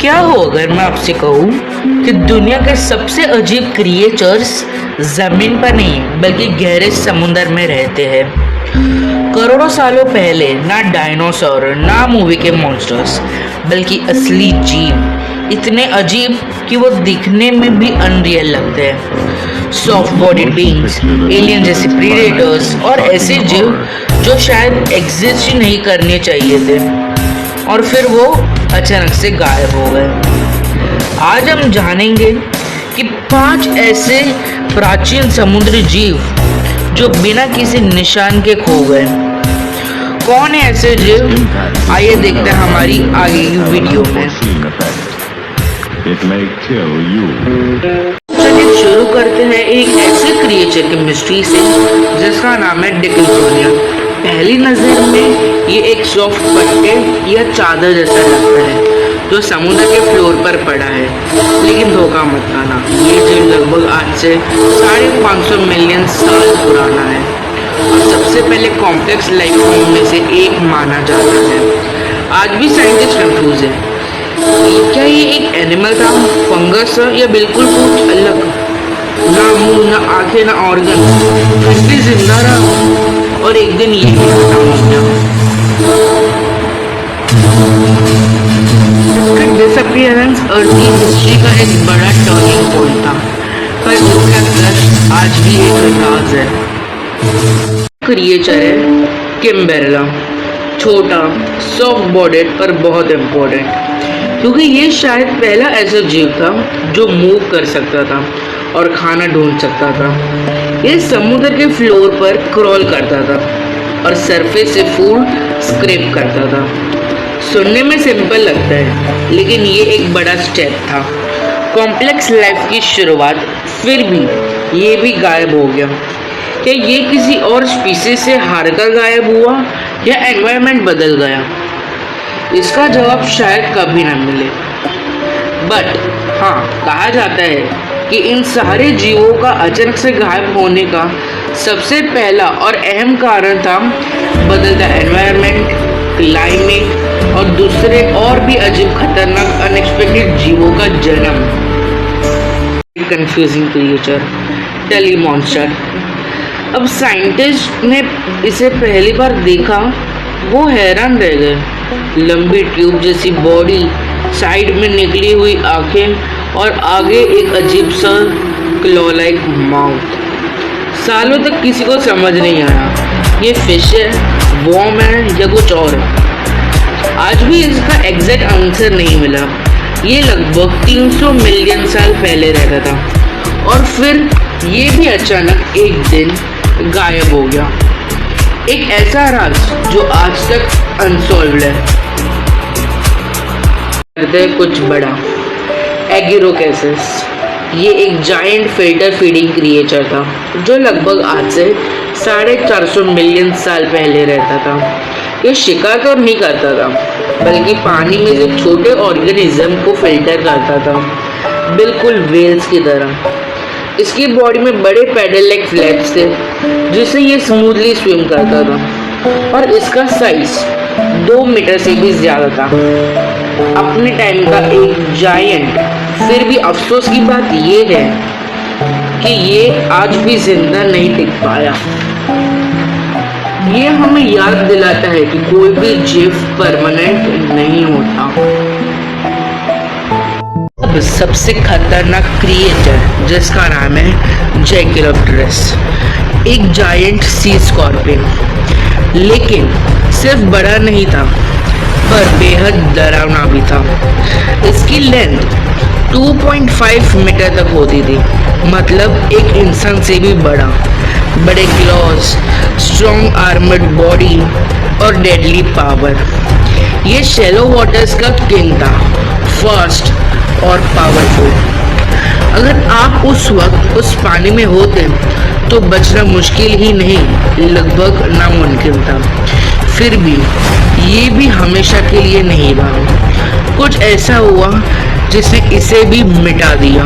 क्या हो अगर मैं आपसे कहूँ कि दुनिया के सबसे अजीब क्रिएचर्स जमीन पर नहीं बल्कि गहरे समुद्र में रहते हैं। करोड़ों सालों पहले ना डायनासोर ना मूवी के मॉन्स्टर्स बल्कि असली जीव इतने अजीब कि वो दिखने में भी अनरियल लगते हैं। सॉफ्ट बॉडीड बीइंग्स, एलियन जैसे प्रीडेटर्स और ऐसे जीव जो शायद एग्जिस्ट ही नहीं करने चाहिए थे और फिर वो अचानक से गायब हो गए। आज हम जानेंगे कि 5 ऐसे प्राचीन समुद्री जीव जो बिना किसी निशान के खो गए। कौन है ऐसे जीव? आइए देखते हैं हमारी आगे की वीडियो में। चलिए शुरू करते हैं एक ऐसे क्रिएचर की मिस्ट्री से जिसका नाम है डिकल्सोनिया। पहली नजर में ये एक सॉफ्ट पट्टे या चादर जैसा लगता है जो समुद्र के फ्लोर पर पड़ा है, लेकिन धोखा मत खाना, ये जीव लगभग आज से 550 मिलियन साल पुराना है और सबसे पहले कॉम्प्लेक्स लाइफ फॉर्म में से एक माना जाता है। आज भी साइंटिस्ट कंफ्यूज है, क्या ये एक एनिमल था, फंगस या बिल्कुल कुछ अलग? ना मुंह, ना आंखें, ना ऑर्गन, फिर भी जिंदा रहा और एक दिन ये भी खत्म हो गया। डिसअपीयरेंस अर्थ की हिस्ट्री का एक बड़ा टर्निंग पॉइंट था, पर इसका सच आज भी एक राज है। क्रिएचर है किम्बेरला, छोटा, सॉफ्ट बॉडीड और बहुत इम्पोर्टेंट, क्योंकि ये शायद पहला ऐसा जीव था जो मूव कर सकता था और खाना ढूंढ सकता था। ये समुद्र के फ्लोर पर क्रॉल करता था और सरफेस से फूड स्क्रैप करता था। सुनने में सिंपल लगता है, लेकिन ये एक बड़ा स्टेप था, कॉम्प्लेक्स लाइफ की शुरुआत। फिर भी ये भी गायब हो गया। क्या ये किसी और स्पीसीज से हारकर गायब हुआ या एनवायरनमेंट बदल गया? इसका जवाब शायद कभी ना मिले। बट हाँ, कहा जाता है कि इन सारे जीवों का अचानक से गायब होने का सबसे पहला और अहम कारण था बदलता एनवायरनमेंट, क्लाइमेट और दूसरे और भी अजीब खतरनाक अनएक्सपेक्टेड जीवों का जन्म। Confusing creature Tully monster. अब साइंटिस्ट ने इसे पहली बार देखा, वो हैरान रह गए। लंबी ट्यूब जैसी बॉडी, साइड में निकली हुई आंखें और आगे एक अजीब सा क्लॉ लाइक माउथ। सालों तक किसी को समझ नहीं आया ये फिश है, वॉर्म है या कुछ और है। आज भी इसका एग्जैक्ट आंसर नहीं मिला। ये लगभग 300 मिलियन साल पहले रहता था और फिर ये भी अचानक एक दिन गायब हो गया। एक ऐसा राज जो आज तक अनसॉल्व्ड है। कुछ बड़ा एगिरोकेसिस, ये एक जायंट फिल्टर फीडिंग क्रिएचर था जो लगभग आज से 450 मिलियन साल पहले रहता था। ये शिकार तो नहीं करता था, बल्कि पानी में से छोटे ऑर्गेनिज्म को फिल्टर करता था, बिल्कुल वेल्स की तरह। इसकी बॉडी में बड़े पैडल लाइक फ्लैप्स थे जिससे ये स्मूथली स्विम करता था और इसका साइज 2 मीटर से भी ज्यादा था। अपने टाइम का एक जायंट। फिर भी अफसोस की बात ये है कि ये आज भी जिंदा नहीं टिक पाया। ये हमें याद दिलाता है कि कोई भी जीव परमानेंट नहीं होता। अब सबसे खतरनाक क्रिएचर जिसका नाम है जैकेलोप्टेरस, एक जायंट सी स्कॉर्पियन, लेकिन सिर्फ बड़ा नहीं था पर बेहद डरावना भी था। इसकी लेंथ 2.5 मीटर तक होती थी, मतलब एक इंसान से भी बड़ा। बड़े क्लॉज, स्ट्रॉन्ग आर्मर्ड बॉडी और डेडली पावर। ये शैलो वाटर्स का किंग था, फास्ट और पावरफुल। अगर आप उस वक्त उस पानी में होते तो बचना मुश्किल ही नहीं, लगभग नामुमकिन था। फिर भी ये भी हमेशा के लिए नहीं रहा। कुछ ऐसा हुआ जिसने इसे भी मिटा दिया।